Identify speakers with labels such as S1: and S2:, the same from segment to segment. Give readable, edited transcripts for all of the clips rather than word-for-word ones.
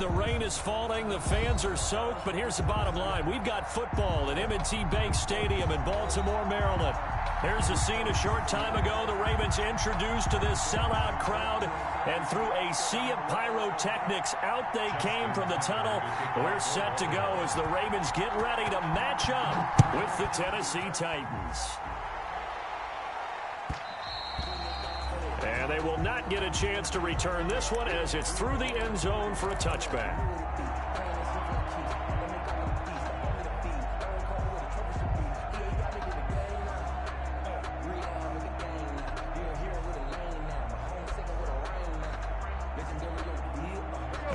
S1: The rain is falling. The fans are soaked. But here's the bottom line. We've got football at M&T Bank Stadium in Baltimore, Maryland. Here's a scene a short time ago. The Ravens introduced to this sellout crowd. And through a sea of pyrotechnics, out they came from the tunnel. We're set to go as the Ravens get ready to match up with the Tennessee Titans. And they will not get a chance to return this one as it's through the end zone for a touchback.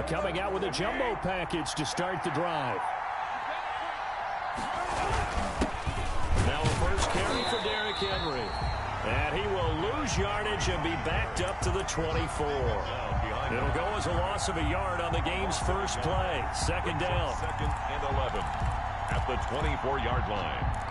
S1: Coming out with a jumbo package to start the drive. Now a first carry for Derrick Henry. And he will lose yardage and be backed up to the 24. It'll go as a loss of a yard on the game's first play. Second down.
S2: Second and 11 at the 24-yard line.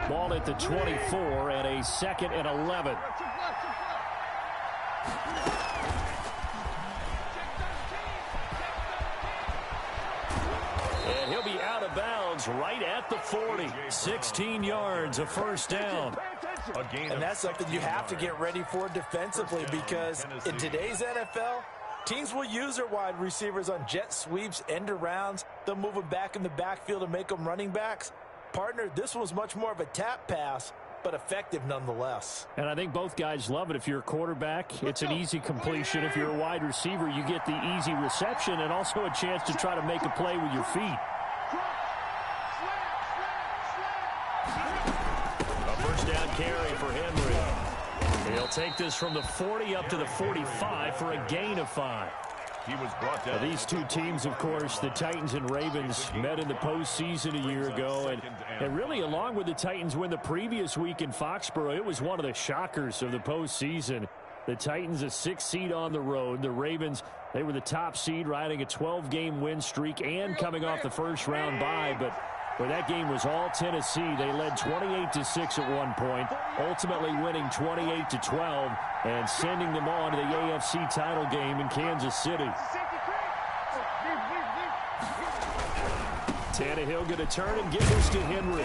S1: Ball at the 24 and a second and 11. And he'll be out of bounds right at the 40. 16 yards, a first down.
S3: And that's something you have to get ready for defensively, because in today's NFL, teams will use their wide receivers on jet sweeps, end arounds. They'll move them back in the backfield and make them running backs. Partner, this was much more of a tap pass, but effective nonetheless.
S1: And I think both guys love it. If you're a quarterback, it's an easy completion. If you're a wide receiver, you get the easy reception and also a chance to try to make a play with your feet. A first down carry for Henry. He'll take this from the 40 up to the 45 for a gain of 5.
S2: He was brought down.
S1: These two teams, of course, the Titans and Ravens, met in the postseason a year ago. And really, along with the Titans win the previous week in Foxborough, it was one of the shockers of the postseason. The Titans, a 6th seed on the road. The Ravens, they were the top seed, riding a 12-game win streak and coming off the first-round bye. But that game was all Tennessee. They led 28-6 at one point, ultimately winning 28-12 and sending them on to the AFC title game in Kansas City. Tannehill going to turn and give this to Henry.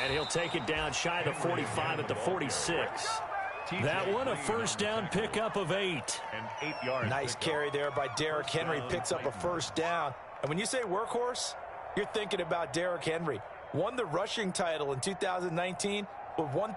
S1: And he'll take it down shy of the 45 at the 46. That one, a first down pickup of 8.
S2: And 8 yards.
S3: Nice carry there by Derrick Henry. Picks up a first down. And when you say workhorse, you're thinking about Derrick Henry. Won the rushing title in 2019 with one.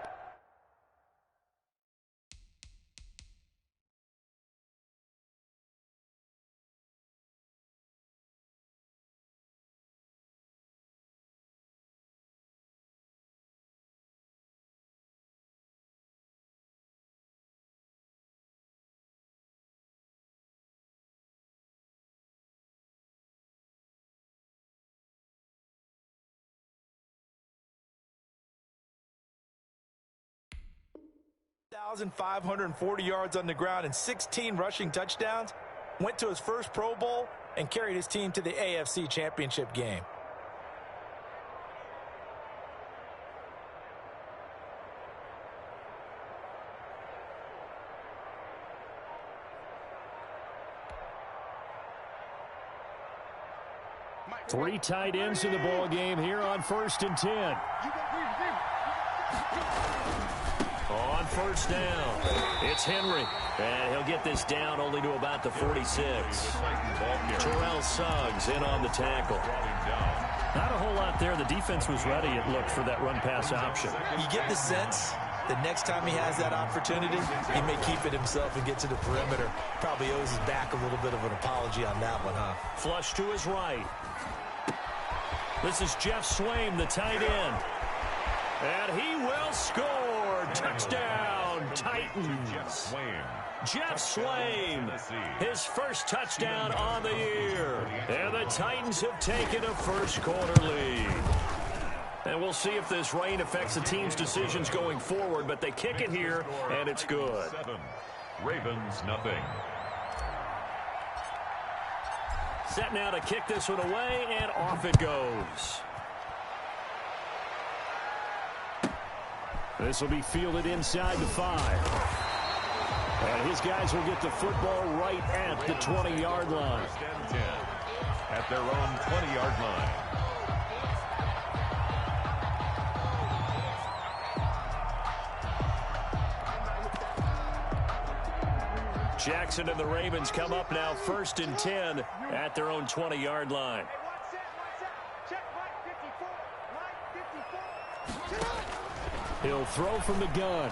S3: .540 yards on the ground and 16 rushing touchdowns, went to his first Pro Bowl and carried his team to the AFC Championship game.
S1: Three tight ends in the ball game here on 1st and 10. On first down, it's Henry. And he'll get this down only to about the 46. Terrell Suggs in on the tackle. Not a whole lot there. The defense was ready, it looked, for that run-pass option.
S3: You get the sense that next time he has that opportunity, he may keep it himself and get to the perimeter. Probably owes his back a little bit of an apology on that one, huh?
S1: Flush to his right. This is Jeff Swaim, the tight end. And he will score. Touchdown, Titans. Titans. Jeff Swaim, his first touchdown on the year. And the Titans have taken a first-quarter lead. And we'll see if this rain affects the team's decisions going forward, but they kick it here, and it's good.
S2: Ravens, nothing.
S1: Set now to kick this one away, and off it goes. This will be fielded inside the 5. And his guys will get the football right at the 20-yard line.
S2: At their own 20-yard line.
S1: Jackson and the Ravens come up now 1st and 10 at their own 20-yard line. He'll throw from the gun.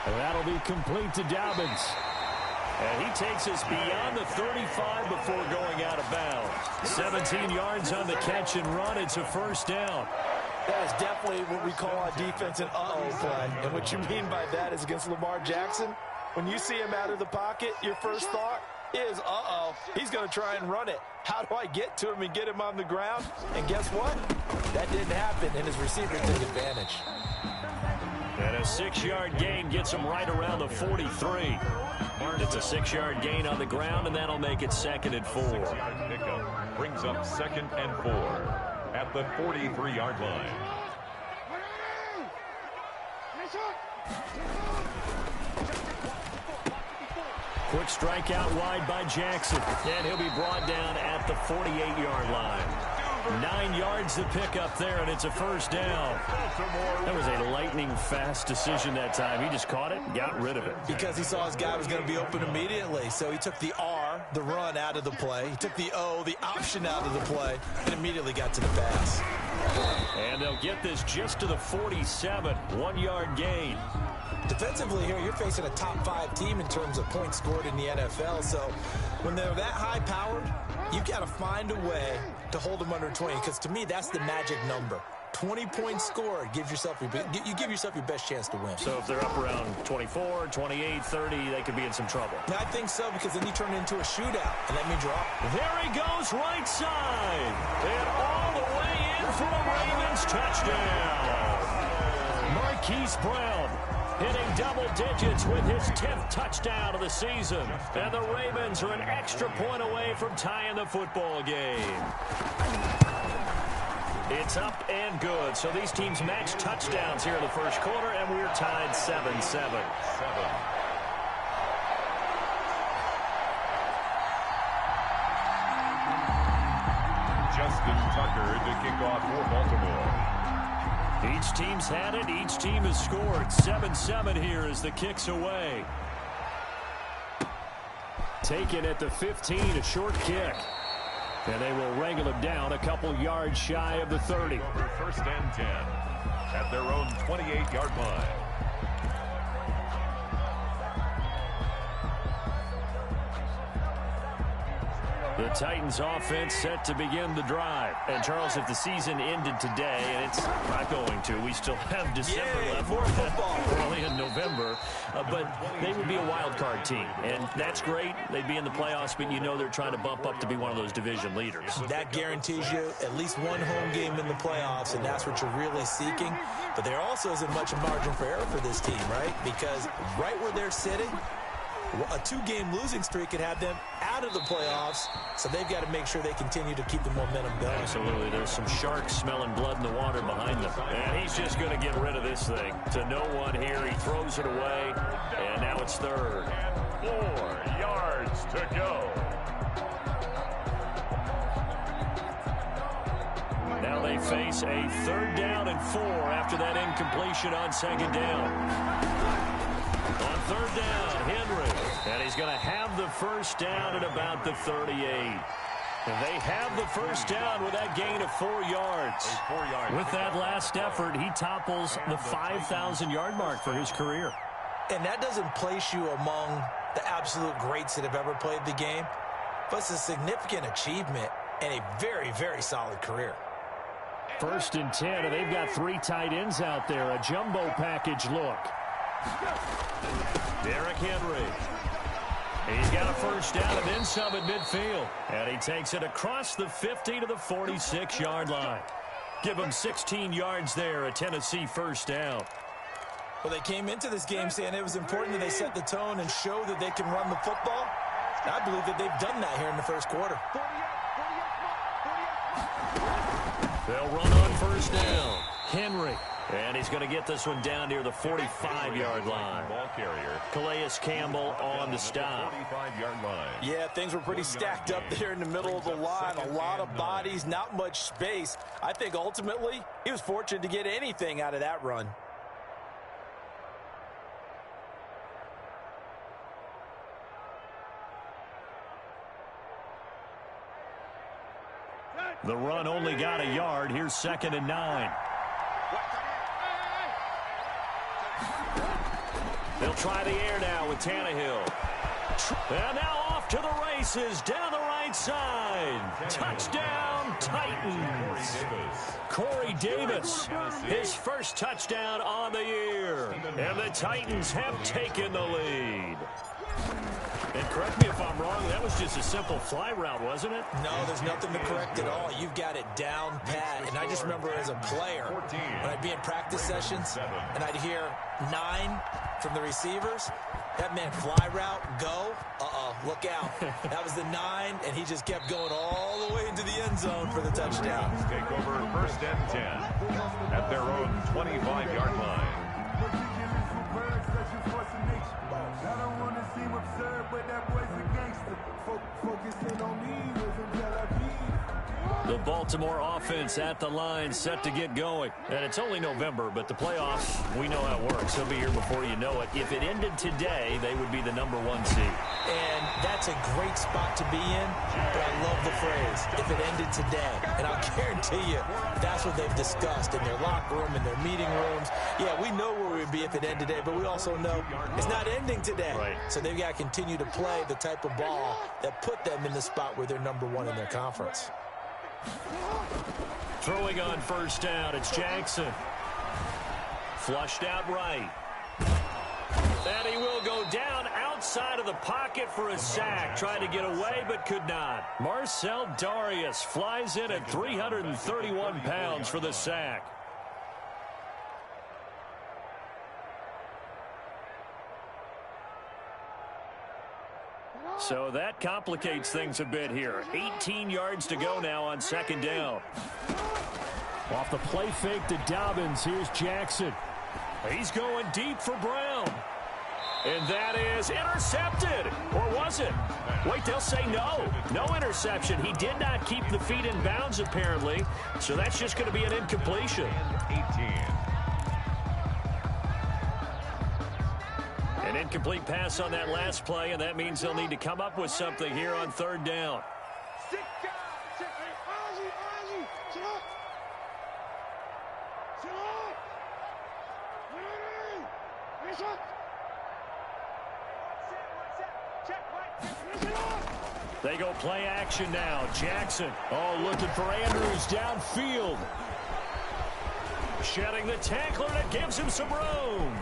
S1: And that'll be complete to Dobbins. And he takes us beyond the 35 before going out of bounds. 17 yards on the catch and run. It's a first down.
S3: That is definitely what we call on defense an uh-oh play. And what you mean by that is against Lamar Jackson, when you see him out of the pocket, your first thought is, uh-oh, he's going to try and run it. How do I get to him and get him on the ground? And guess what? That didn't happen, and his receiver took advantage.
S1: And a 6-yard gain gets him right around the 43. It's a 6-yard gain on the ground, and that'll make it 2nd and 4.
S2: Pickup brings up 2nd and 4 at the 43-yard line.
S1: Quick strike out wide by Jackson, and he'll be brought down at the 48-yard line. 9 yards to pick up there, and it's a first down. That was a lightning-fast decision that time. He just caught it and got rid of it.
S3: Because he saw his guy was going to be open immediately, so he took the R, the run, out of the play. He took the O, the option, out of the play, and immediately got to the pass.
S1: And they'll get this just to the 47, 1-yard gain.
S3: Defensively here, you're facing a top-5 team in terms of points scored in the NFL, so when they're that high-powered, you've got to find a way to hold them under 20, because to me, that's the magic number. 20 points scored gives yourself you give yourself your best chance to win.
S1: So if they're up around 24, 28, 30, they could be in some trouble.
S3: I think so, because then you turn it into a shootout, and that means you're up.
S1: There he goes, right side. And all the way in for a Ravens touchdown. Marquise Brown hitting double digits with his 10th touchdown of the season. And the Ravens are an extra point away from tying the football game. It's up and good. So these teams match touchdowns here in the first quarter, and we're tied 7-7.
S2: Justin Tucker to kick off for Baltimore.
S1: Each team's had it. Each team has scored. 7-7 here as the kick's away. Taken at the 15, a short kick. And they will wrangle him down a couple yards shy of the 30.
S2: Over 1st and 10 at their own 28-yard line.
S1: The Titans offense set to begin the drive. And Charles, if the season ended today, and it's not going to, we still have December left.
S3: More football.
S1: We're only in November. But they would be a wild card team. And that's great. They'd be in the playoffs, but you know they're trying to bump up to be one of those division leaders.
S3: That guarantees you at least one home game in the playoffs, and that's what you're really seeking. But there also isn't much margin for error for this team, right? Because right where they're sitting, a 2-game losing streak could have them out of the playoffs, so they've got to make sure they continue to keep the momentum going.
S1: Absolutely. There's some sharks smelling blood in the water behind them. And he's just going to get rid of this thing. To no one here. He throws it away, and now it's 3rd.
S2: 4 yards to go.
S1: Now they face a 3rd down and 4 after that incompletion on 2nd down. On 3rd down, Henry. And he's going to have the first down at about the 38. And they have the first down with that gain of 4 yards. With that last effort, he topples the 5,000-yard mark for his career.
S3: And that doesn't place you among the absolute greats that have ever played the game, but it's a significant achievement and a very, very solid career.
S1: 1st and 10, and they've got 3 tight ends out there. A jumbo package look. Derrick Henry. He's got a first down and then some at midfield. And he takes it across the 50 to the 46-yard line. Give him 16 yards there, a Tennessee first down.
S3: Well, they came into this game saying it was important that they set the tone and show that they can run the football. I believe that they've done that here in the first quarter.
S1: They'll run on first down. Henry. And he's going to get this one down near the 45-yard line.
S2: Ball carrier.
S1: Calais Campbell on the stop.
S2: 45-yard line.
S3: Yeah, things were pretty stacked up there in the middle of the line. A lot of bodies, not much space. I think ultimately he was fortunate to get anything out of that run.
S1: The run only got a yard. Here's 2nd and 9. They'll try the air now with Tannehill. And now off to the races down the right side. Touchdown, Titans. Corey Davis, his first touchdown on the year. And the Titans have taken the lead. And correct me if I'm wrong, that was just a simple fly route, wasn't it?
S3: No, there's nothing to correct at all. You've got it down pat. And I just remember as a player, when I'd be in practice sessions, and I'd hear 9 from the receivers, that meant fly route, go, look out. That was the 9, and he just kept going all the way into the end zone for the touchdown.
S2: Take over 1st and 10 at their own 25-yard line.
S4: I don't want to seem absurd, but that boy's a gangster. Focusing on me until I be.
S1: The Baltimore offense at the line, set to get going. And it's only November, but the playoffs, we know how it works. They'll be here before you know it. If it ended today, they would be the number 1 seed.
S3: And that's a great spot to be in, but I love the phrase, if it ended today. And I'll guarantee you, that's what they've discussed in their locker room, in their meeting rooms. Yeah, we know where we'd be if it ended today, but we also know it's not ending today.
S1: Right.
S3: So they've got to continue to play the type of ball that put them in the spot where they're number 1 in their conference.
S1: Throwing on first down, it's Jackson. Flushed out right. And he will go down outside of the pocket for a sack. Tried to get away, but could not. Marcel Darius flies in at 331 pounds for the sack. So that complicates things a bit here. 18 yards to go now on 2nd down. Off the play fake to Dobbins, here's Jackson. He's going deep for Brown. And that is intercepted. Or was it? Wait, they'll say no. No interception. He did not keep the feet in bounds, apparently. So that's just going to be an incompletion.
S2: 18.
S1: An incomplete pass on that last play, and that means they'll need to come up with something here on 3rd down. They go play action now. Jackson, looking for Andrews downfield. Shedding the tackler, and it gives him some room.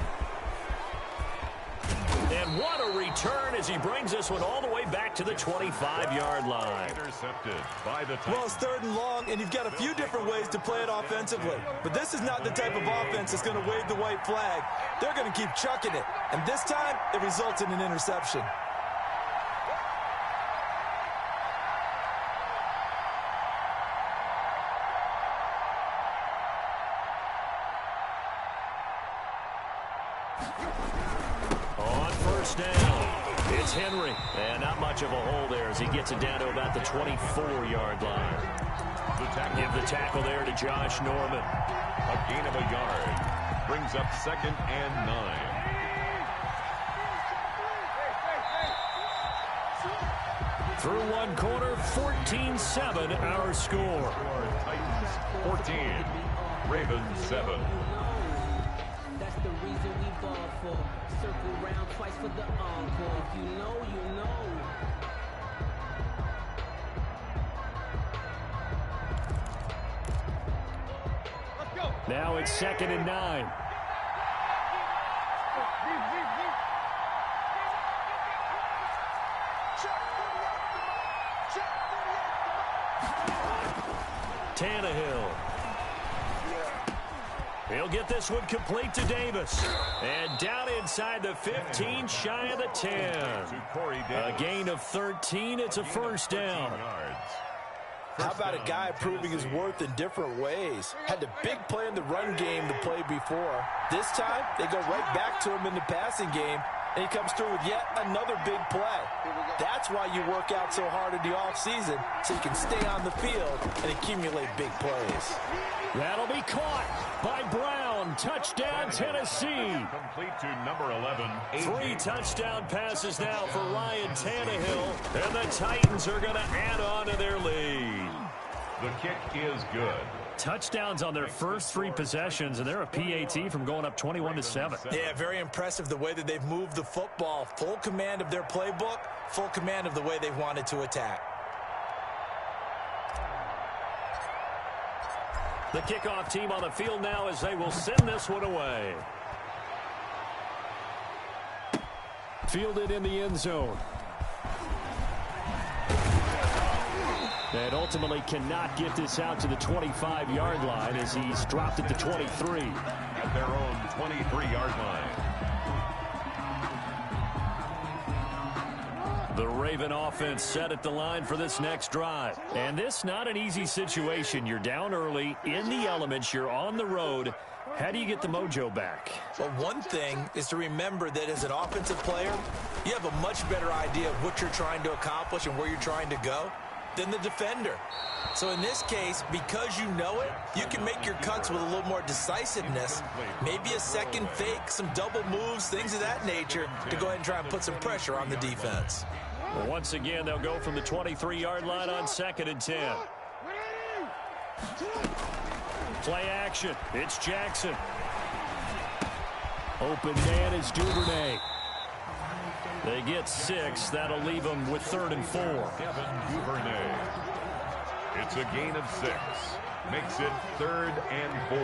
S1: And what a return as he brings this one all the way back to the 25-yard line.
S2: Intercepted by the Titans.
S3: Well, it's 3rd and long, and you've got a few different ways to play it offensively. But this is not the type of offense that's going to wave the white flag. They're going to keep chucking it. And this time, it results in an interception.
S1: On first down, it's Henry. And not much of a hole there as he gets it down to about the 24-yard line. Give the tackle there to Josh Norman.
S2: A gain of a yard. Brings up 2nd and 9.
S1: Through one quarter, 14-7 our score.
S2: Titans 14. Ravens 7.
S5: That's the reason we ball for. Circle round twice for the encore. If you know, you know.
S1: Now it's 2nd and 9. Tannehill. He'll get this one complete to Davis. And down inside the 15, shy of the 10. A gain of 13. It's a first down.
S3: How about a guy proving his worth in different ways? Had the big play in the run game the play before. This time, they go right back to him in the passing game, and he comes through with yet another big play. That's why you work out so hard in the offseason, so you can stay on the field and accumulate big plays.
S1: That'll be caught by Brown. Touchdown, Tennessee.
S2: Complete to number 11.
S1: 3 touchdown passes now for Ryan Tannehill, and the Titans are going to add on to their lead.
S2: The kick is good.
S1: Touchdowns on their first 3 possessions, and they're a PAT from going up 21-7.
S3: Yeah, very impressive the way that they've moved the football. Full command of their playbook, full command of the way they wanted to attack.
S1: The kickoff team on the field now as they will send this one away. Fielded in the end zone. And ultimately cannot get this out to the 25-yard line as he's dropped at the 23.
S2: At their own 23-yard line.
S1: The Raven offense set at the line for this next drive. And this not an easy situation. You're down early, in the elements, you're on the road. How do you get the mojo back?
S3: Well, one thing is to remember that as an offensive player, you have a much better idea of what you're trying to accomplish and where you're trying to go than the defender. So in this case, because you know it, you can make your cuts with a little more decisiveness, maybe a second fake, some double moves, things of that nature, to go ahead and try and put some pressure on the defense.
S1: Well, once again, they'll go from the 23-yard line on 2nd and 10. Play action. It's Jackson. Open man is Duvernay. They get 6. That'll leave them with 3rd and 4.
S2: Kevin Duvernay. It's a gain of 6. Makes it 3rd and 4.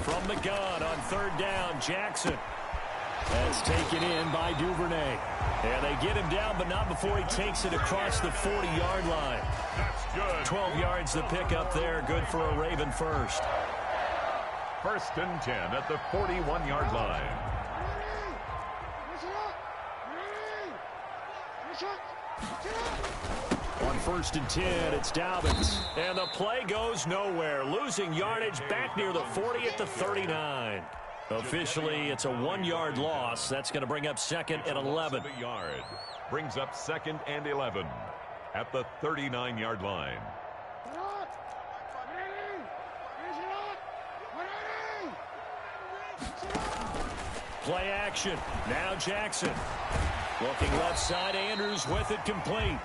S1: From the gun on 3rd down, Jackson. That's taken in by Duvernay. And they get him down, but not before he takes it across the 40-yard line.
S2: That's good.
S1: 12 yards to pick up there. Good for a Raven first.
S2: 1st and 10 at the 41-yard line.
S1: On 1st and 10, it's Dobbins. And the play goes nowhere. Losing yardage back near the 40 at the 39. Officially, it's a 1-yard loss. That's going to bring up 2nd and 11.
S2: A yard. Brings up 2nd and 11 at the 39-yard line.
S1: Play action. Now Jackson. Looking left side, Andrews with it complete.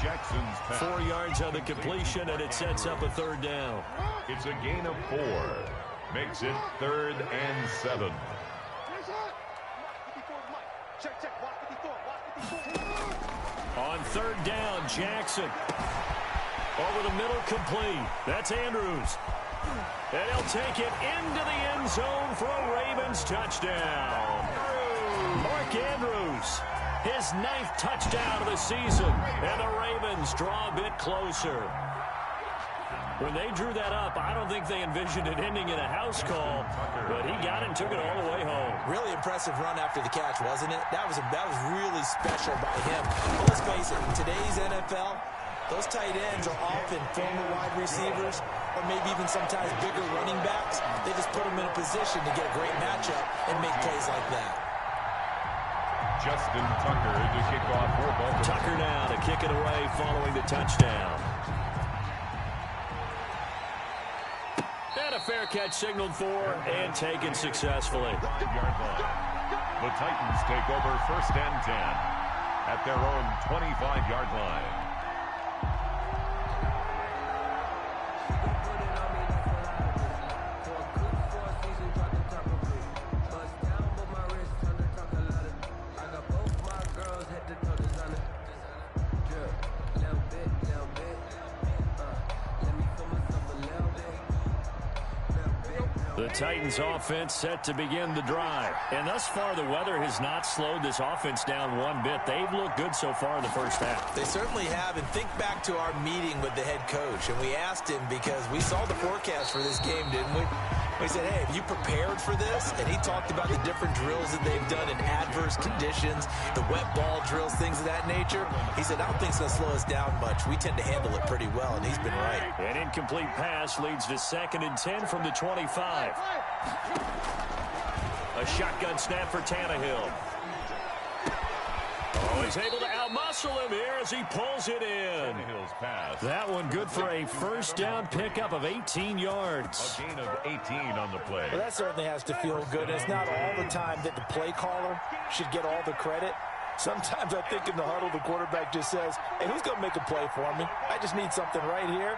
S2: Jackson's pass.
S1: 4 yards on the completion, and it sets up a 3rd down.
S2: It's a gain of 4. Makes it 3rd and 7.
S1: On 3rd down, Jackson. Over the middle, complete. That's Andrews. And he'll take it into the end zone for a Ravens touchdown. Mark Andrews, his 9th touchdown of the season. And the Ravens draw a bit closer. When they drew that up, I don't think they envisioned it ending in a house call, but he got it and took it all the way home.
S3: Really impressive run after the catch, wasn't it? That was really special by him. Well, let's face it, in today's NFL, those tight ends are often former wide receivers or maybe even sometimes bigger running backs. They just put them in a position to get a great matchup and make plays like that.
S2: Justin Tucker to kick off for Baltimore.
S1: Tucker now to kick it away following the touchdown. And a fair catch signaled for and taken successfully.
S2: 5-yard line. The Titans take over 1st and 10 at their own 25-yard line.
S1: The Titans offense set to begin the drive. And thus far, the weather has not slowed this offense down one bit. They've looked good so far in the first half.
S3: They certainly have. And think back to our meeting with the head coach. And we asked him because we saw the forecast for this game, didn't we? We said, hey, have you prepared for this? And he talked about the different drills that they've done in adverse conditions, the wet ball drills, things of that nature. He said, I don't think it's going to slow us down much. We tend to handle it pretty well, and he's been right.
S1: An incomplete pass leads to 2nd and 10 from the 25. A shotgun snap for Tannehill. Oh, he's able to outmuscle him here as he pulls it in.
S2: Tannehill's pass.
S1: That one good for a first down pickup of 18 yards.
S2: A gain of 18 on the play.
S3: Well, that certainly has to feel good. It's not all the time that the play caller should get all the credit. Sometimes I think in the huddle, the quarterback just says, hey, who's going to make a play for me? I just need something right here.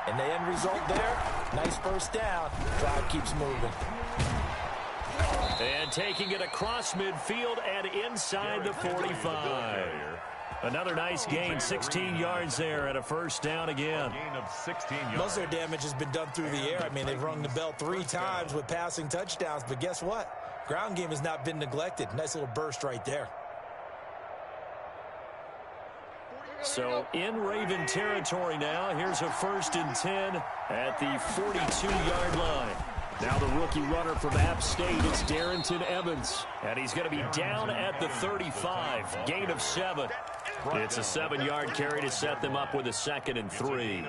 S3: And the end result there, nice first down. Drive keeps moving.
S1: And taking it across midfield and inside the 45. Another nice gain, 16 yards there, and a first down again.
S2: Gain of 16 yards.
S3: Most of their damage has been done through the air. I mean, they've rung the bell 3 times with passing touchdowns, but guess what? Ground game has not been neglected. Nice little burst right there.
S1: So in Raven territory now. Here's a 1st and 10 at the 42-yard line. Now the rookie runner from App State, it's Darrington Evans. And he's going to be down at the 35. Gain of 7. It's a 7-yard carry to set them up with a 2nd and 3.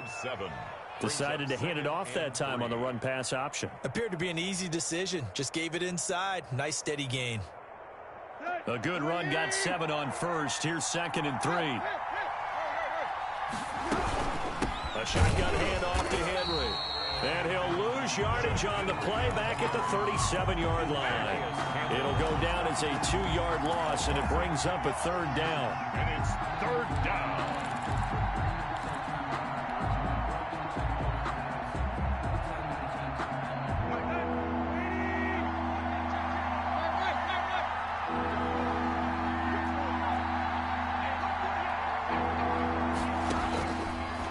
S1: Decided to hand it off that time on the run-pass option.
S3: Appeared to be an easy decision. Just gave it inside. Nice steady gain.
S1: A good run, got 7 on first. Here's 2nd and 3. A shotgun handoff to Henry. And he'll lose yardage on the play back at the 37-yard line. It'll go down as a 2-yard loss, and it brings up a 3rd down.
S2: And it's 3rd down.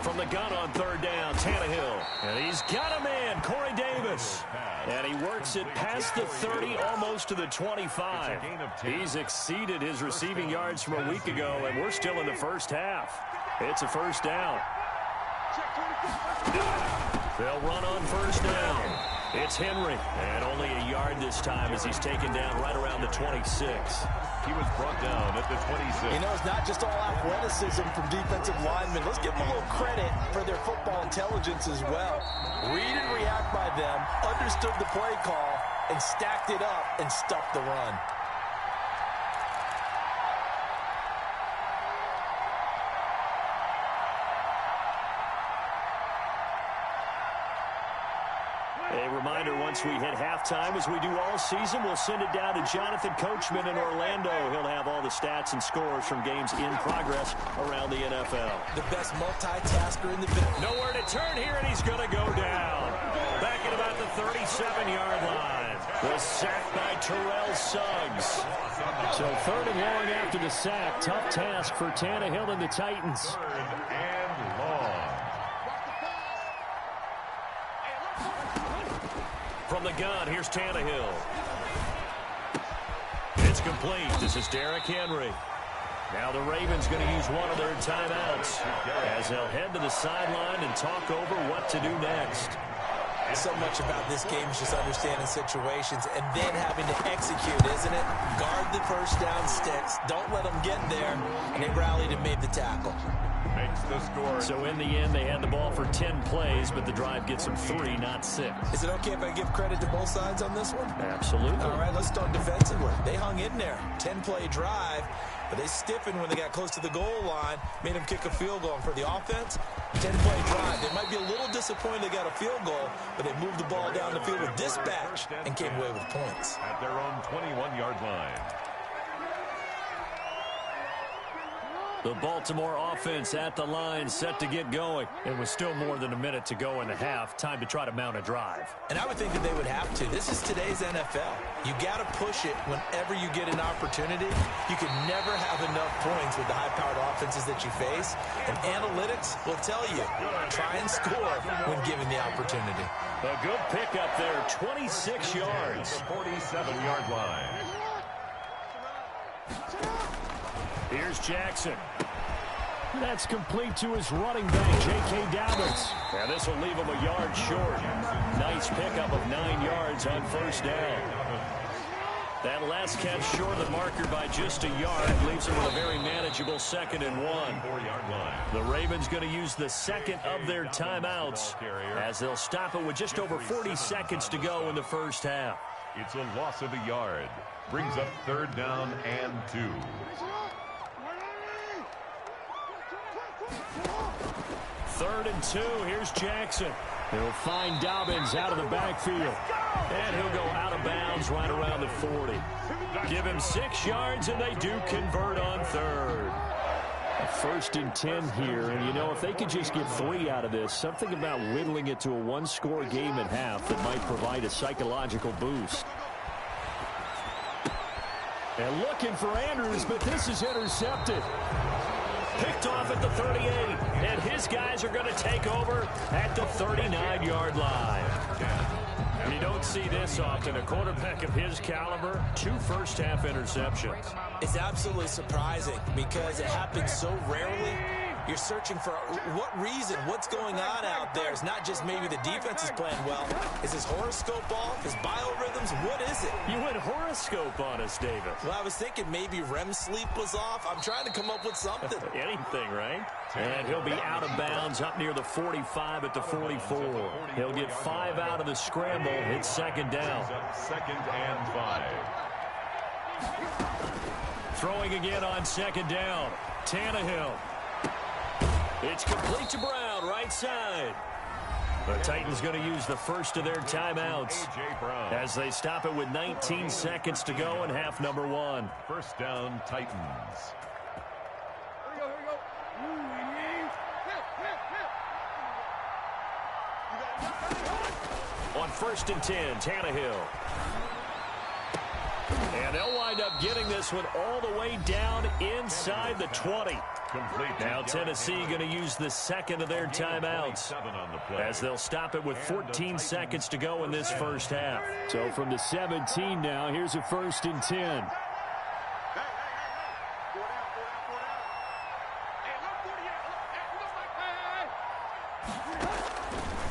S1: From the gun on 3rd down, Tannehill. And he's got him in, Corey Davis. And he works it past the 30, almost to the 25. He's exceeded his receiving yards from a week ago, and we're still in the first half. It's a first down. They'll run on first down. It's Henry, and only a yard this time as he's taken down right around the 26.
S2: He was brought down at the 26.
S3: You know, it's not just all athleticism from defensive linemen. Let's give them a little credit for their football intelligence as well. Read and react by them, understood the play call, and stacked it up and stuffed the run.
S1: A reminder, once we hit halftime, as we do all season, we'll send it down to Jonathan Coachman in Orlando. He'll have all the stats and scores from games in progress around the NFL.
S3: The best multitasker in the business.
S1: Nowhere to turn here, and he's going to go down. Back at about the 37-yard line. Was sacked by Terrell Suggs. So 3rd and long after the sack. Tough task for Tannehill and the Titans.
S2: 3rd and long.
S1: From the gun, here's Tannehill. It's complete. This is Derrick Henry. Now the Ravens going to use one of their timeouts as they'll head to the sideline and talk over what to do next.
S3: So much about this game is just understanding situations and then having to execute, isn't it? Guard the first down sticks. Don't let them get there. And they rallied and made the tackle.
S2: Makes the score.
S1: So in the end, they had the ball for 10 plays, but the drive gets them 3, not 6.
S3: Is it okay if I give credit to both sides on this one?
S1: Absolutely.
S3: All right, let's start defensively. They hung in there. 10-play drive, but they stiffened when they got close to the goal line, made them kick a field goal. And for the offense, 10-play drive. They might be a little disappointed they got a field goal, but they moved the ball down the field with dispatch and came away with points.
S2: At their own 21-yard line.
S1: The Baltimore offense at the line, set to get going. It was still more than a minute to go in the half. Time to try to mount a drive.
S3: And I would think that they would have to. This is today's NFL. You got to push it whenever you get an opportunity. You can never have enough points with the high-powered offenses that you face. And analytics will tell you, try and score when given the opportunity.
S1: A good pickup there, 26 yards.
S2: 47-yard line.
S1: Here's Jackson. That's complete to his running back, J.K. Dobbins. And this will leave him a yard short. Nice pickup of 9 yards on first down. That last catch short of the marker by just a yard leaves him with a very manageable 2nd and 1. The Ravens going to use the second of their timeouts as they'll stop it with just over 40 seconds to go in the first half.
S2: It's a loss of a yard. Brings up 3rd down and 2.
S1: 3rd and 2. Here's Jackson. He'll find Dobbins out of the backfield. And he'll go out of bounds right around the 40. Give him 6 yards, and they do convert on 3rd. A 1st and 10 here. And, you know, if they could just get 3 out of this, something about whittling it to a one-score game at half that might provide a psychological boost. And looking for Andrews, but this is intercepted. Picked off at the 38, and his guys are going to take over at the 39-yard line. You don't see this often. A quarterback of his caliber, 2 first-half interceptions.
S3: It's absolutely surprising because it happens so rarely. You're searching for what reason, what's going on out there. It's not just maybe the defense is playing well. Is his horoscope off? His biorhythms? What is it?
S1: You went horoscope on us, David.
S3: Well, I was thinking maybe REM sleep was off. I'm trying to come up with something.
S1: Anything, right? And he'll be out of bounds up near the 45 at the 44. He'll get 5 out of the scramble. It's 2nd down.
S2: 2nd and 5.
S1: Throwing again on 2nd down. Tannehill. It's complete to Brown, right side. The Titans going to use the first of their timeouts as they stop it with 19 seconds to go in half number 1.
S2: 1st down, Titans.
S1: On 1st and 10, Tannehill. And they'll wind up getting this one all the way down inside the 20. Now Tennessee going to use the second of their timeouts as they'll stop it with 14 seconds to go in this first half. So from the 17 now, here's a 1st and 10.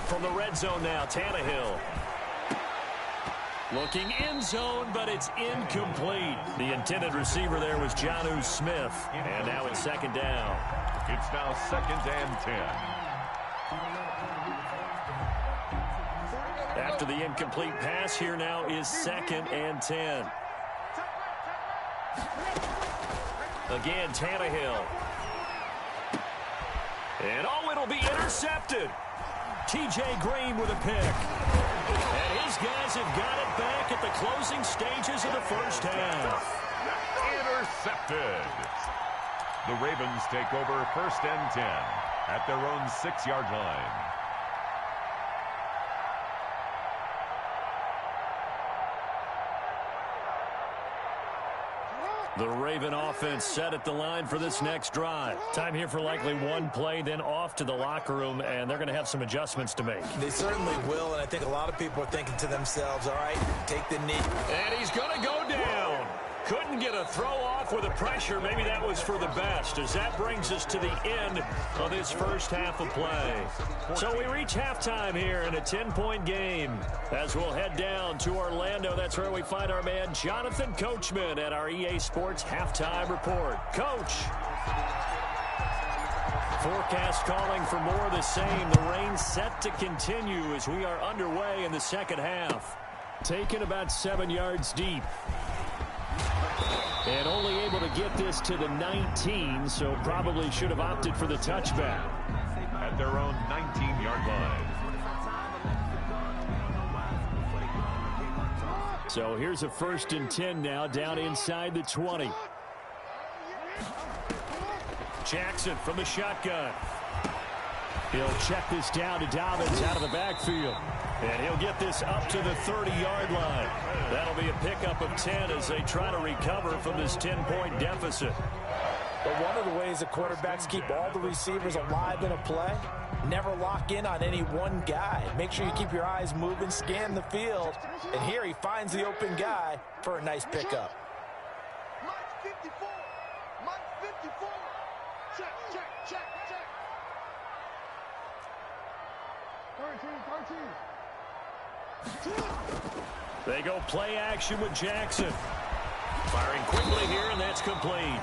S1: From the red zone now, Tannehill. Looking end zone, but it's incomplete. The intended receiver there was Jonnu Smith. And now it's 2nd down.
S2: It's now 2nd and 10.
S1: After the incomplete pass, here now is 2nd and 10. Again, Tannehill. And oh, it'll be intercepted. T.J. Green with a pick. And his guys have got it back at the closing stages of the first half.
S2: Intercepted. The Ravens take over 1st and 10 at their own 6-yard line.
S1: The Raven offense set at the line for this next drive. Time here for likely one play, then off to the locker room, and they're going to have some adjustments to make.
S3: They certainly will, and I think a lot of people are thinking to themselves, all right, take the knee.
S1: And he's going to go down. Couldn't get a throw off with the pressure. Maybe that was for the best, as that brings us to the end of this first half of play. So we reach halftime here in a 10-point game. As we'll head down to Orlando, that's where we find our man Jonathan Coachman at our EA Sports Halftime Report. Coach. Forecast calling for more of the same. The rain set to continue as we are underway in the second half. Taken about 7 yards deep. And only able to get this to the 19, so probably should have opted for the touchback.
S2: At their own 19-yard line.
S1: So here's a 1st and 10 now, down inside the 20. Jackson from the shotgun. He'll check this down to Dobbins out of the backfield. And he'll get this up to the 30-yard line. That'll be a pickup of 10 as they try to recover from this 10-point deficit.
S3: But one of the ways the quarterbacks keep all the receivers alive in a play, never lock in on any one guy. Make sure you keep your eyes moving, scan the field. And here he finds the open guy for a nice pickup.
S4: Mike 54. Mike 54. Check, check, check, check. 13.
S1: They go play action with Jackson. Firing quickly here, and that's complete.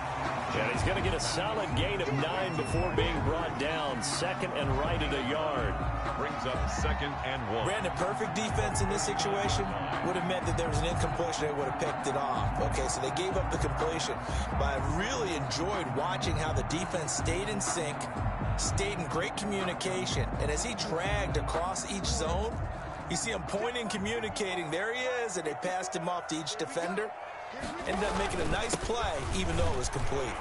S1: And he's going to get a solid gain of 9 before being brought down. Second and right at a yard.
S2: Brings up 2nd and 1.
S3: Brandon, perfect defense in this situation would have meant that there was an incompletion. They would have picked it off. Okay, so they gave up the completion. But I really enjoyed watching how the defense stayed in sync, stayed in great communication. And as he dragged across each zone, you see him pointing, communicating. There he is, and they passed him off to each defender. Ended up making a nice play, even though it was complete.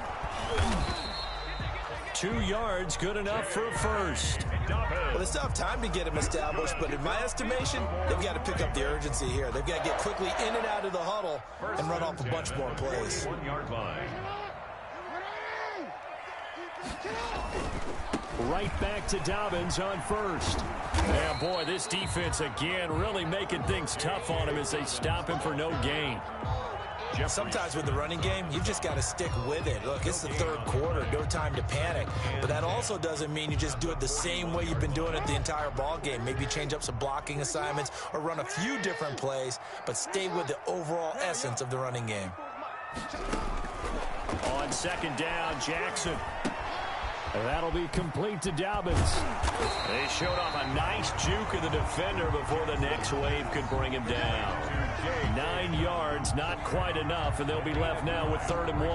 S1: 2 yards, good enough for a first.
S3: Well, they still have time to get him established, but in my estimation, they've got to pick up the urgency here. They've got to get quickly in and out of the huddle and run off a bunch more plays.
S2: 1-yard line.
S1: Right back to Dobbins on first. Yeah, boy, this defense again really making things tough on him as they stop him for no gain.
S3: Sometimes with the running game, you've just got to stick with it. Look, it's the third quarter, no time to panic. But that also doesn't mean you just do it the same way you've been doing it the entire ball game. Maybe change up some blocking assignments or run a few different plays, but stay with the overall essence of the running game.
S1: On 2nd down, Jackson. And that'll be complete to Dobbins. They showed off a nice juke of the defender before the next wave could bring him down. 9 yards, not quite enough, and they'll be left now with 3rd and 1.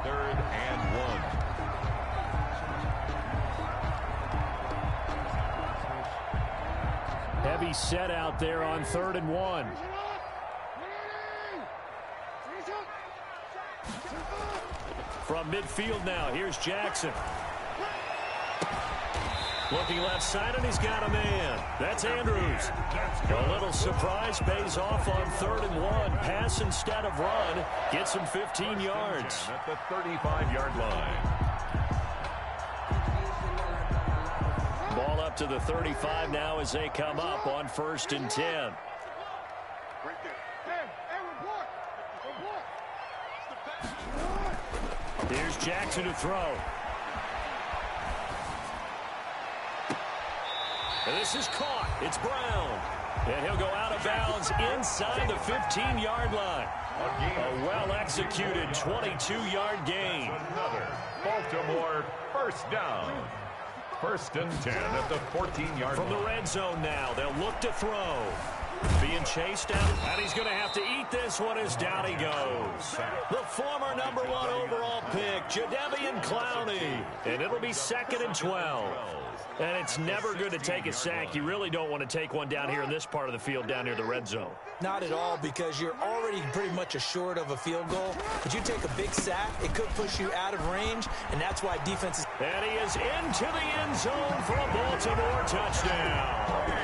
S2: 3rd and 1.
S1: Heavy set out there on 3rd and 1. From midfield now, here's Jackson. Looking left side, and he's got a man. That's Andrews. A little surprise pays off on 3rd and 1. Pass instead of run. Gets him 15 yards.
S2: At the 35-yard line.
S1: Ball up to the 35 now as they come up on 1st and 10. Here's Jackson to throw. And this is caught. It's Brown. And he'll go out of bounds inside the 15-yard line. A well-executed 22-yard gain.
S2: Another Baltimore first down. 1st and 10 at the 14-yard line.
S1: From the red zone now, they'll look to throw. Being chased down, and he's going to have to eat this one as down he goes. The former number 1 overall pick, Jadeveon Clowney. And it'll be 2nd and 12. And it's never good to take a sack. You really don't want to take one down here in this part of the field down near the red zone.
S3: Not at all, because you're already pretty much assured of a field goal. But you take a big sack, it could push you out of range, and that's why defenses...
S1: And he is into the end zone for a Baltimore touchdown.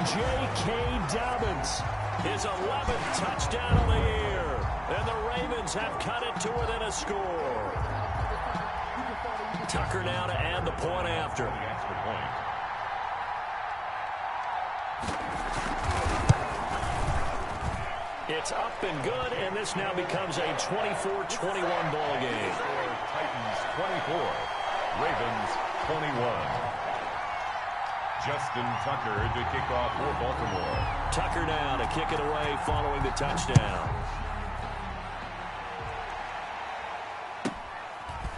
S1: J.K. Dobbins, his 11th touchdown of the year. And the Ravens have cut it to within a score. Tucker now to add the point after.
S2: The extra point.
S1: It's up and good, and this now becomes a 24-21 ball game.
S2: Titans 24, Ravens 21. Justin Tucker to kick off for Baltimore.
S1: Tucker now to kick it away following the touchdown.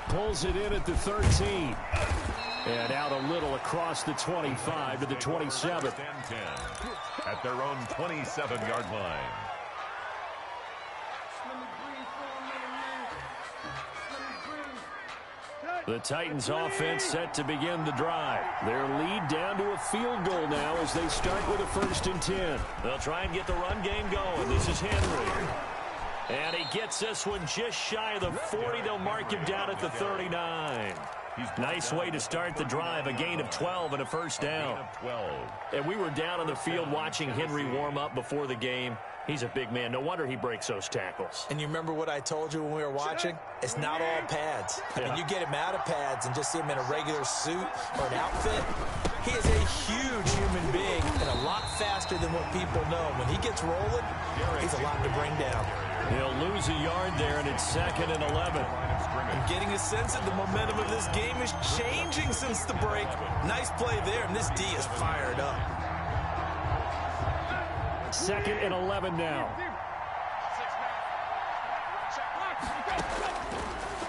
S1: Pulls it in at the 13. And out a little across the 25 to the 27.
S2: At their own 27-yard line.
S1: The Titans offense set to begin the drive. Their lead down to a field goal now as they start with a 1st and 10. They'll try and get the run game going. This is Henry. And he gets this one just shy of the 40. They'll mark him down at the 39. Nice way to start the drive, a gain of 12 and a first down. And we were down on the field watching Henry warm up before the game. He's a big man. No wonder he breaks those tackles.
S3: And you remember what I told you when we were watching? It's not all pads. I mean, you get him out of pads and just see him in a regular suit or an outfit. He is a huge human being and a lot faster than what people know. When he gets rolling, he's a lot to bring down.
S1: He'll lose a yard there, and it's 2nd and 11.
S3: I'm getting a sense that the momentum of this game is changing since the break. Nice play there, and this D is fired up.
S1: 2nd and 11 now.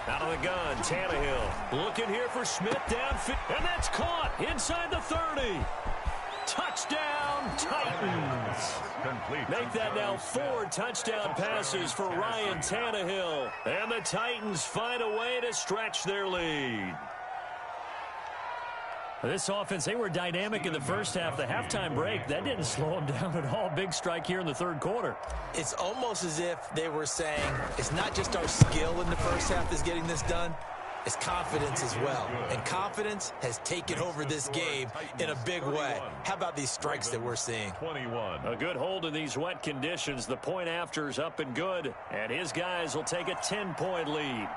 S1: Out of the gun, Tannehill. Looking here for Smith downfield. And that's caught inside the 30. Touchdown, Titans. Make that now 4 touchdown passes for Ryan Tannehill. And the Titans find a way to stretch their lead. This offense, they were dynamic in the first half. The halftime break, that didn't slow them down at all. Big strike here in the third quarter.
S3: It's almost as if they were saying, it's not just our skill in the first half that's getting this done, it's confidence as well. And confidence has taken over this game in a big way. How about these strikes that we're seeing?
S2: 21.
S1: A good hold in these wet conditions. The point after is up and good. And his guys will take a 10-point lead.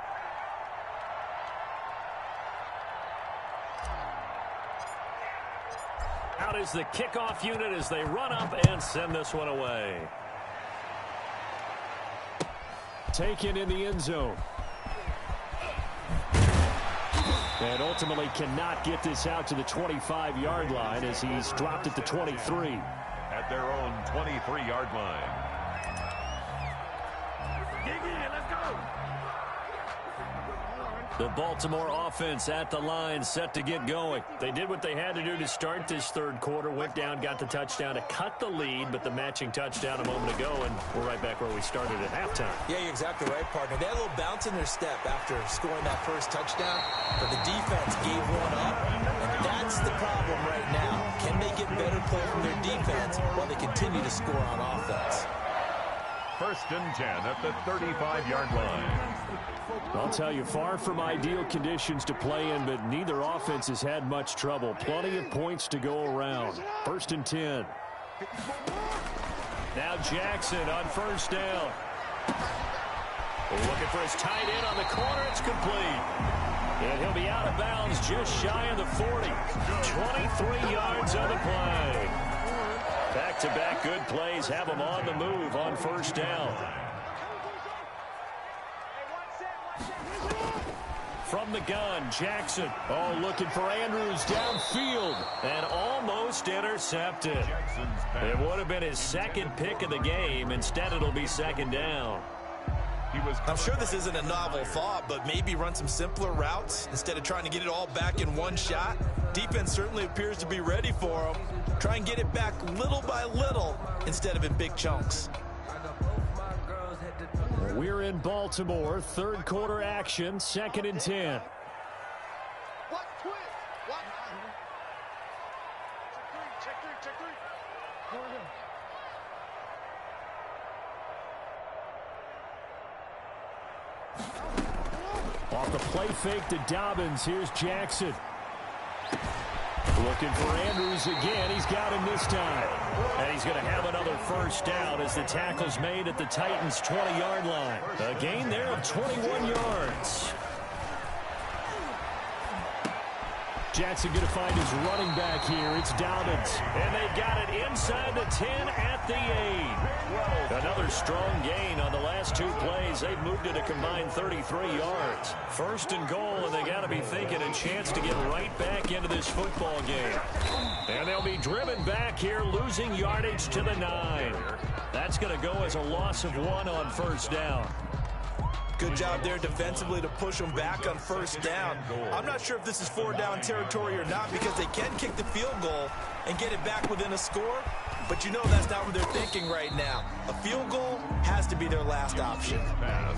S1: Out is the kickoff unit as they run up and send this one away. Taken in the end zone. And ultimately cannot get this out to the 25-yard line as he's dropped at the 23.
S2: At their own 23-yard line. Let's go.
S1: The Baltimore offense at the line, set to get going. They did what they had to do to start this third quarter, went down, got the touchdown to cut the lead, but the matching touchdown a moment ago, and we're right back where we started at halftime.
S3: Yeah, you're exactly right, partner. They had a little bounce in their step after scoring that first touchdown, but the defense gave one up, and that's the problem right now. Can they get better play from their defense while they continue to score on offense?
S2: 1st and 10 at the 35-yard line.
S1: I'll tell you, far from ideal conditions to play in, but neither offense has had much trouble. Plenty of points to go around. 1st and 10. Now Jackson on 1st down. Looking for his tight end on the corner. It's complete. And he'll be out of bounds just shy of the 40. 23 yards on the play. Back-to-back good plays have them on the move on 1st down. From the gun, Jackson. Oh, looking for Andrews downfield. And almost intercepted. It would have been his 2nd pick of the game. Instead, it'll be 2nd down.
S3: I'm sure this isn't a novel thought, but maybe run some simpler routes instead of trying to get it all back in one shot. Defense certainly appears to be ready for him. Try and get it back little by little instead of in big chunks.
S1: We're in Baltimore, third quarter action, 2nd and 10. Off the play fake to Dobbins, here's Jackson. Looking for Andrews again. He's got him this time. And he's going to have another first down as the tackle's made at the Titans' 20-yard line. A gain there of 21 yards. Jackson going to find his running back here. It's Dobbins. And they got it inside the 10 at the 8. Another strong gain on the last 2 plays. They've moved it a combined 33 yards. 1st and goal, and they got to be thinking a chance to get right back into this football game. And they'll be driven back here, losing yardage to the 9. That's going to go as a loss of 1 on 1st down.
S3: Good job there defensively to push them back on 1st down. I'm not sure if this is 4-down territory or not because they can kick the field goal and get it back within a score. But you know that's not what they're thinking right now. A field goal has to be their last option.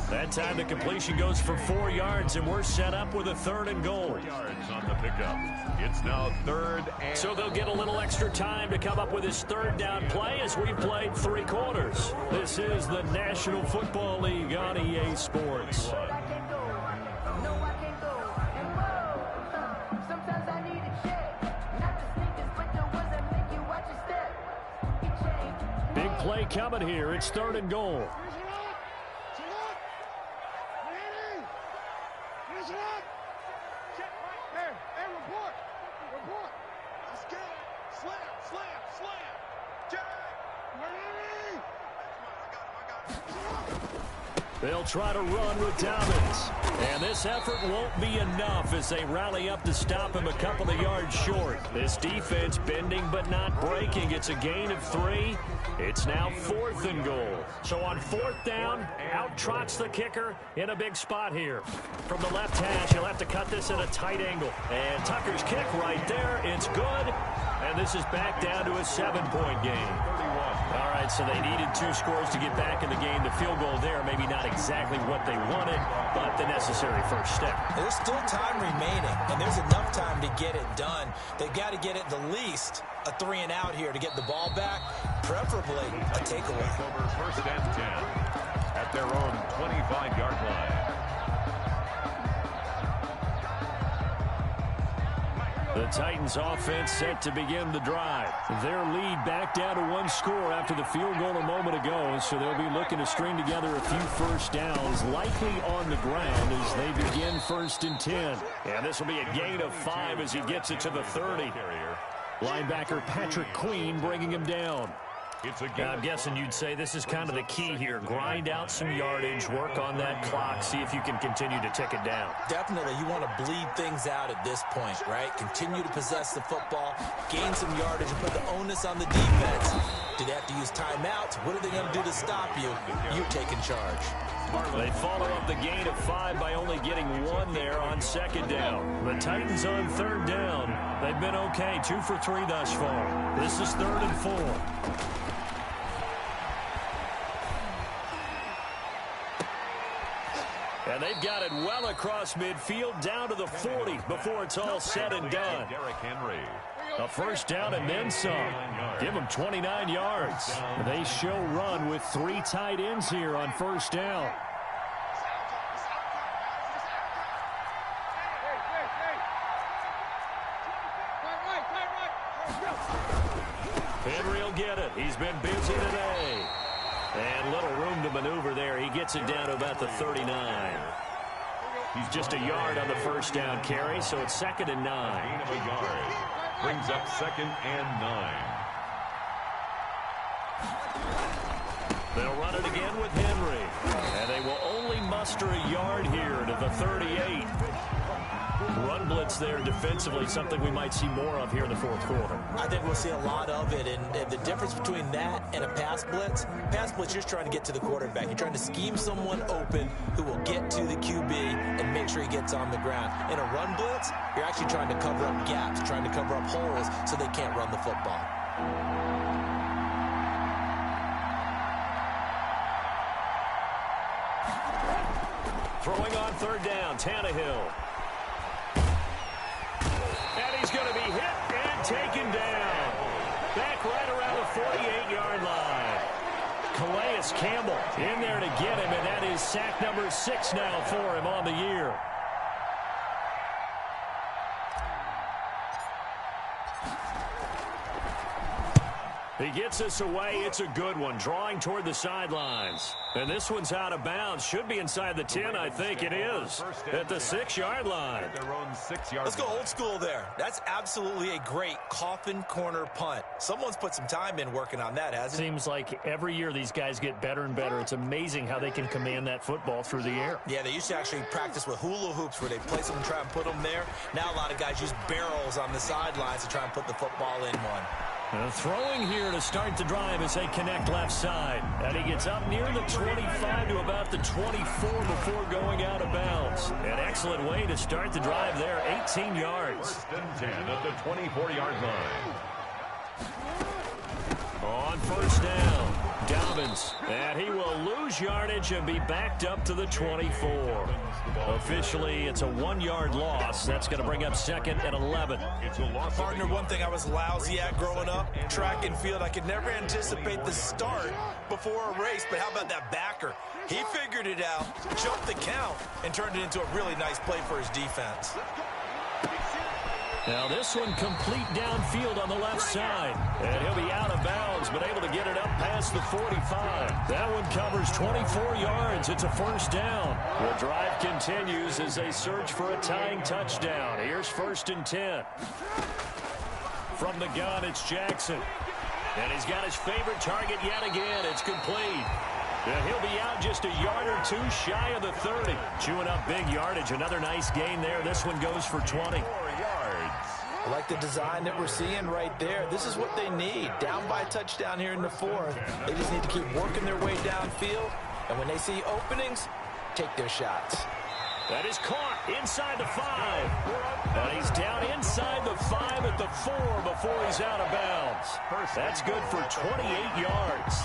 S1: That time the completion goes for 4 yards, and we're set up with a 3rd and goal.
S2: Yards on the pickup. It's now 3rd and...
S1: So they'll get a little extra time to come up with his 3rd down play as we've played 3 quarters. This is the National Football League on EA Sports. play coming here. It's 3rd and goal. They'll try to run with Dobbins. And this effort won't be enough as they rally up to stop him a couple of yards short. This defense bending but not breaking. It's a gain of 3. It's now 4th and goal. So on 4th down, out trots the kicker in a big spot here. From the left hash, he'll have to cut this at a tight angle. And Tucker's kick right there. It's good. And this is back down to a 7-point game. All right, so they needed 2 scores to get back in the game. The field goal there, maybe not exactly what they wanted, but the necessary first step.
S3: There's still time remaining, and there's enough time to get it done. They've got to get it the least a 3 and out here to get the ball back, preferably a takeaway.
S2: Over 1st and 10 at their own 25-yard line.
S1: The Titans offense set to begin the drive. Their lead back down to 1 score after the field goal a moment ago, so they'll be looking to string together a few first downs, likely on the ground as they begin 1st and 10. And this will be a gain of 5 as he gets it to the 30. Linebacker Patrick Queen bringing him down. I'm guessing you'd say this is kind of the key here. Grind out some yardage, work on that clock, see if you can continue to tick it down.
S3: Definitely, you want to bleed things out at this point, right? Continue to possess the football, gain some yardage, and put the onus on the defense. Do they have to use timeouts? What are they going to do to stop you? You're taking charge.
S1: They follow up the gain of 5 by only getting 1 there on 2nd down. The Titans on 3rd down. They've been okay, 2 for 3 thus far. This is 3rd and 4. And they've got it well across midfield down to the 40 before it's all said and done.
S2: Derrick Henry.
S1: A first down and then some. Give them 29 yards. They show run with 3 tight ends here on 1st down. Henry will get it. He's been busy today. And little room to maneuver there. He gets it down to about the 39. He's just a yard on the first down carry, so it's 2nd and 9.
S2: Gain of a yard. Brings up 2nd and 9.
S1: They'll run it again with Henry. And they will only muster a yard here to the 38. Run blitz there defensively, something we might see more of here in the 4th quarter.
S3: I think we'll see a lot of it, and the difference between that and a pass blitz, you're just trying to get to the quarterback. You're trying to scheme someone open who will get to the QB and make sure he gets on the ground. In a run blitz, you're actually trying to cover up gaps, trying to cover up holes so they can't run the football.
S1: Throwing on 3rd down, Tannehill. And he's going to be hit and taken down. Back right around the 48-yard line. Calais Campbell in there to get him, and that is sack number 6 now for him on the year. He gets us away. It's a good one. Drawing toward the sidelines. And this one's out of bounds. Should be inside the 10, I think it is. At the 6-yard line.
S2: At their own 6-yard
S3: Let's go old school there. That's absolutely a great coffin corner punt. Someone's put some time in working on that, hasn't it?
S1: Seems like every year these guys get better and better. It's amazing how they can command that football through the air.
S3: Yeah, they used to actually practice with hula hoops where they place them and try and put them there. Now a lot of guys use barrels on the sidelines to try and put the football in one.
S1: Throwing here to start the drive as they connect left side. And he gets up near the 25 to about the 24 before going out of bounds. An excellent way to start the drive there, 18 yards.
S2: 1st and 10 at the 24-yard line.
S1: On 1st down, Dobbins. And he will lose yardage and be backed up to the 24. Officially, it's a 1-yard loss. That's going to bring up 2nd and 11.
S2: It's a loss.
S3: Partner, one thing I was lousy at growing up, track and field, I could never anticipate the start before a race, but how about that backer? He figured it out, jumped the count, and turned it into a really nice play for his defense.
S1: Now this one complete downfield on the left side. And he'll be out of bounds, but able to get it up past the 45. That one covers 24 yards. It's a first down. The drive continues as they search for a tying touchdown. Here's 1st and 10. From the gun, it's Jackson. And he's got his favorite target yet again. It's complete. And he'll be out just a yard or two shy of the 30. Chewing up big yardage. Another nice gain there. This one goes for 20. 4 yards.
S3: I like the design that we're seeing right there. This is what they need. Down by a touchdown here in the 4th. They just need to keep working their way downfield. And when they see openings, take their shots.
S1: That is caught inside the 5. And he's down inside the 5 at the 4 before he's out of bounds. That's good for 28 yards.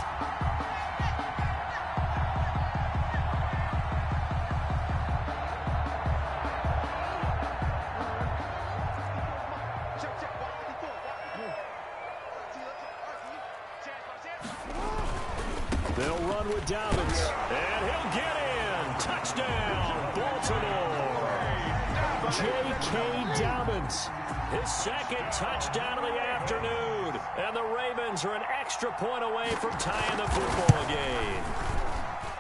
S1: They'll run with Dobbins, and he'll get in. Touchdown, Baltimore. J.K. Dobbins, his 2nd touchdown of the afternoon. And the Ravens are an extra point away from tying the football game.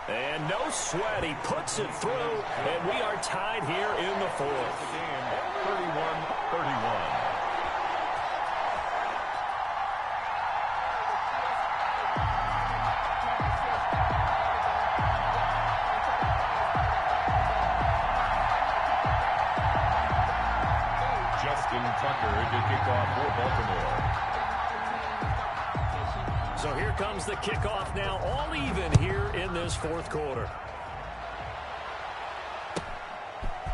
S1: And no sweat, he puts it through, and we are tied here in the 4th.
S2: 31-31. Tucker to kick off for Baltimore.
S1: So here comes the kickoff now, all even here in this 4th quarter.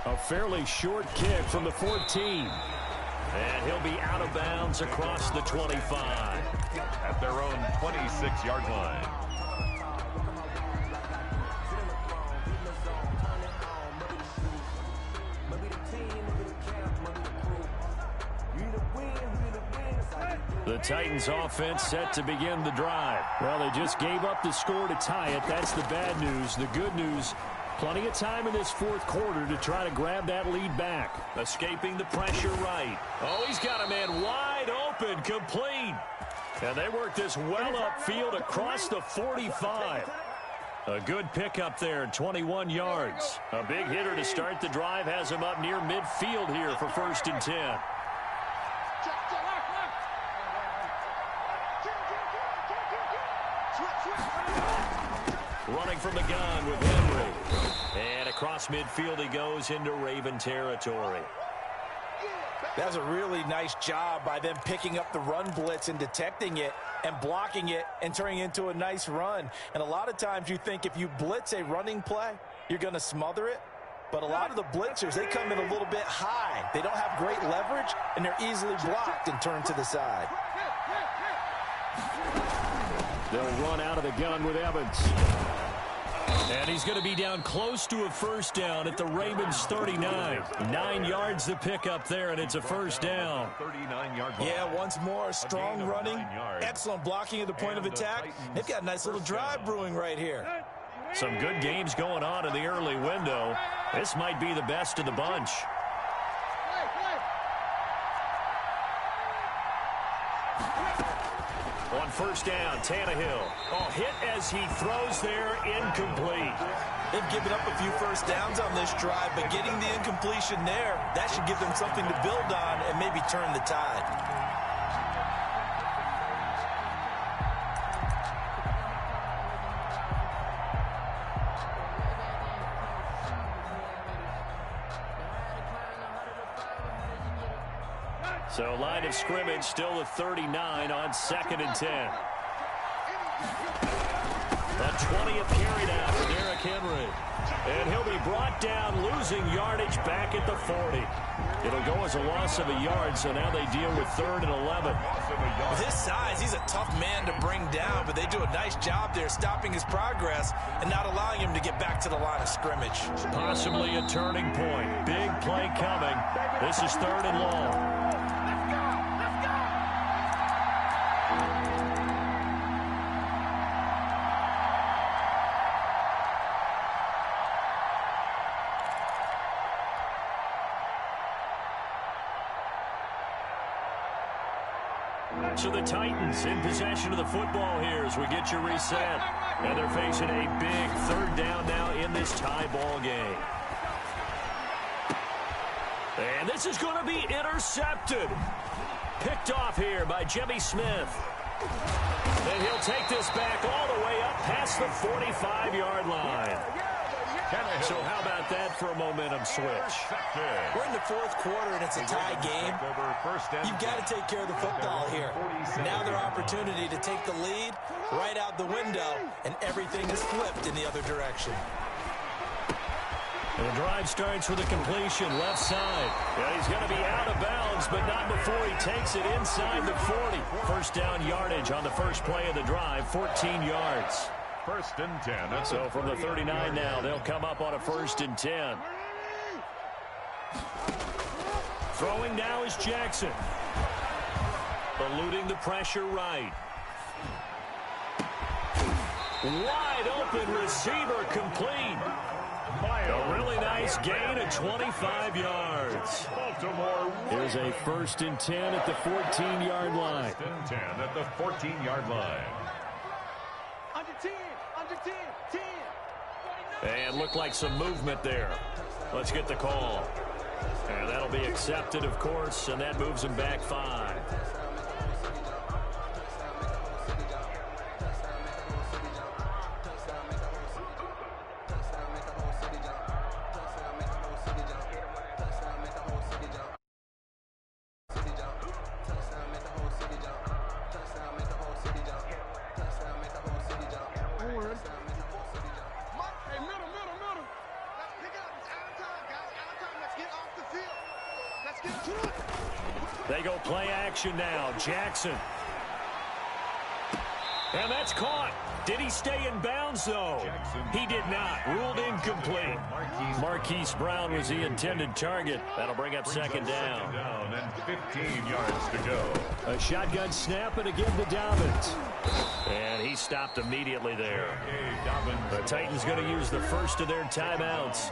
S1: A fairly short kick from the 14. And he'll be out of bounds across the 25.
S2: At their own 26-yard line.
S1: The Titans offense set to begin the drive. Well, they just gave up the score to tie it. That's the bad news. The good news, plenty of time in this 4th quarter to try to grab that lead back. Escaping the pressure right. Oh, he's got a man wide open, complete. And they work this well upfield across the 45. A good pickup there, 21 yards. A big hitter to start the drive has him up near midfield here for 1st and 10. Running from the gun with Henry. And across midfield he goes into Raven territory.
S3: That's a really nice job by them picking up the run blitz and detecting it and blocking it and turning it into a nice run. And a lot of times you think if you blitz a running play, you're going to smother it. But a lot of the blitzers, they come in a little bit high. They don't have great leverage, and they're easily blocked and turned to the side.
S1: They'll run out of the gun with Evans. And he's going to be down close to a first down at the Ravens 39. 9 yards to pick up there, and it's a first down.
S2: 39-yard line.
S3: Yeah, once more, strong running, excellent blocking at the point of attack. They've got a nice little drive brewing right here.
S1: Some good games going on in the early window. This might be the best of the bunch. On first down, Tannehill. Oh, hit as he throws there, incomplete.
S3: They've given up a few first downs on this drive, but getting the incompletion there, that should give them something to build on and maybe turn the tide.
S1: So line of scrimmage still the 39 on 2nd and 10. A 20th carry now for Derrick Henry. And he'll be brought down, losing yardage back at the 40. It'll go as a loss of a yard, so now they deal with 3rd and 11.
S3: With his size, he's a tough man to bring down, but they do a nice job there stopping his progress and not allowing him to get back to the line of scrimmage.
S1: Possibly a turning point. Big play coming. This is 3rd and long. So the Titans in possession of the football here as we get you reset. And they're facing a big third down now in this tie ball game. And this is going to be intercepted. Picked off here by Jimmy Smith. And he'll take this back all the way up past the 45-yard line. So how about that for a momentum switch?
S3: We're in the fourth quarter, and it's a tie game. You've got to take care of the football here. Now their opportunity to take the lead right out the window, and everything is flipped in the other direction.
S1: And the drive starts with a completion left side. And he's going to be out of bounds, but not before he takes it inside the 40. First down yardage on the first play of the drive, 14 yards.
S2: First and 10.
S1: So from the 39 now, they'll come up on a first and 10. Throwing now is Jackson. Eluding the pressure right. Wide open receiver complete. A really nice gain of 25 yards. Here's a first and 10 at the 14-yard line.
S2: First and 10 at the 14-yard line.
S6: Under 10, under 10, 10.
S1: And looked like some movement there. Let's get the call. And that'll be accepted, of course, and that moves him back 5. They go play action now. Jackson. And that's caught. Did he stay in bounds, though? He did not. Ruled incomplete. Marquise Brown was the intended target. That'll bring up second down.
S2: And 15 yards to go.
S1: A shotgun snap and again to Dobbins. And he stopped immediately there. The Titans going to use the first of their timeouts,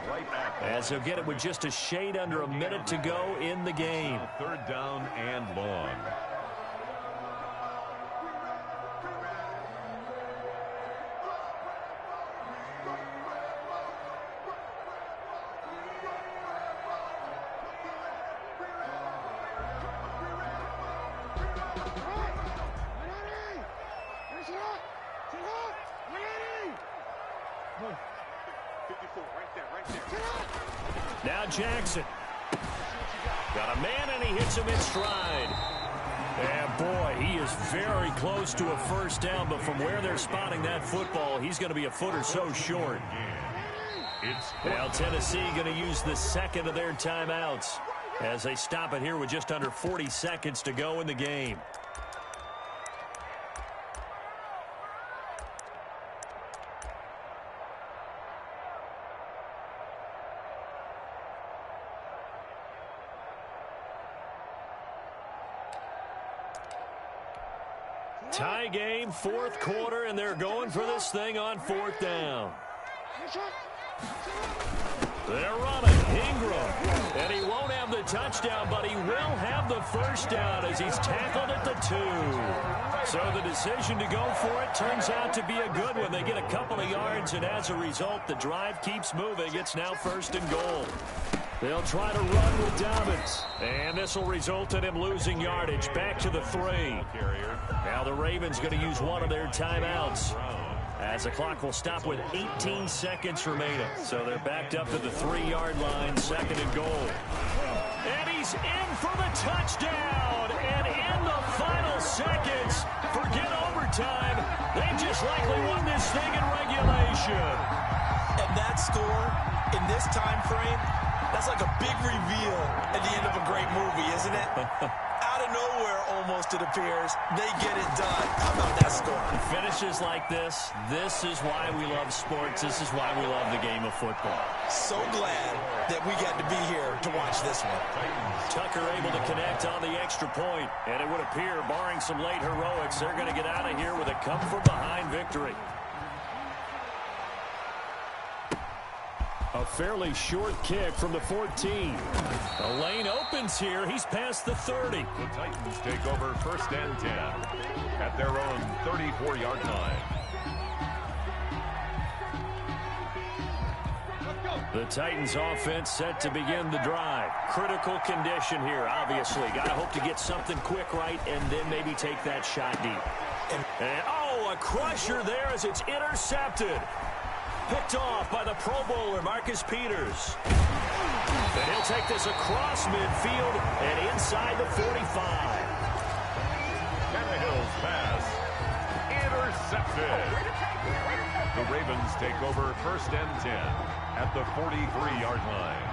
S1: as they'll get it with just a shade under a minute to go in the game.
S2: Third down and long.
S1: Now Jackson. Got a man, and he hits him in stride. And, boy, he is very close to a first down, but from where they're spotting that football, he's going to be a foot or so short. Now Tennessee going to use the second of their timeouts as they stop it here with just under 40 seconds to go in the game. Tie game, fourth quarter, and they're going for this thing on fourth down. They're running. Ingram. And he won't have the touchdown, but he will have the first down as he's tackled at the 2. So the decision to go for it turns out to be a good one. They get a couple of yards, and as a result, the drive keeps moving. It's now first and goal. They'll try to run with Dobbins. And this will result in him losing yardage. Back to the 3. Now the Ravens going to use one of their timeouts, as the clock will stop with 18 seconds remaining. So they're backed up to the 3-yard line, second and goal. And he's in for the touchdown. And in the final seconds, forget overtime. They just likely won this thing in regulation.
S3: And that score in this time frame, that's like a big reveal at the end of a great movie, isn't it? Out of nowhere, almost, it appears, they get it done. How about that score?
S1: Finishes like this is why we love sports. This is why we love the game of football.
S3: So glad that we got to be here to watch this one.
S1: Tucker able to connect on the extra point, and it would appear, barring some late heroics, they're going to get out of here with a come-from-behind victory. A fairly short kick from the 14. The lane opens here. He's past the 30.
S2: The Titans take over 1st and 10 at their own 34-yard line.
S1: The Titans offense set to begin the drive. Critical condition here, obviously. Got to hope to get something quick right and then maybe take that shot deep. And, a crusher there as it's intercepted. Picked off by the Pro Bowler, Marcus Peters. And he'll take this across midfield and inside the 45.
S2: Tannehill's pass intercepted. The Ravens take over 1st and 10 at the 43-yard line.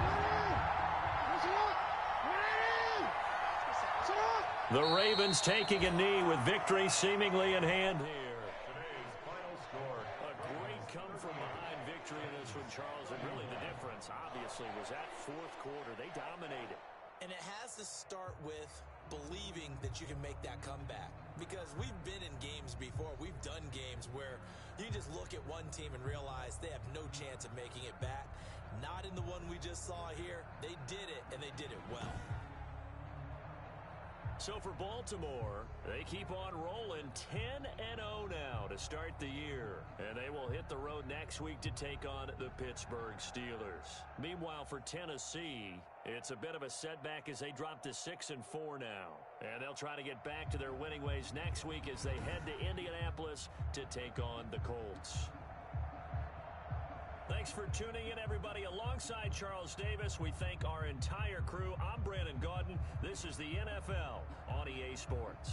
S1: The Ravens taking a knee with victory seemingly in hand here.
S2: Today's final score.
S1: A great come-from-behind victory in this one, Charles. And really the difference, obviously, was that fourth quarter. They dominated.
S3: And it has to start with believing that you can make that comeback. Because we've been in games before. We've done games where you just look at one team and realize they have no chance of making it back. Not in the one we just saw here. They did it, and they did it well.
S1: So for Baltimore, they keep on rolling 10-0 now to start the year. And they will hit the road next week to take on the Pittsburgh Steelers. Meanwhile, for Tennessee, it's a bit of a setback as they drop to 6-4 now. And they'll try to get back to their winning ways next week as they head to Indianapolis to take on the Colts. Thanks for tuning in, everybody. Alongside Charles Davis, we thank our entire crew. I'm Brandon Gaudin. This is the NFL on EA Sports.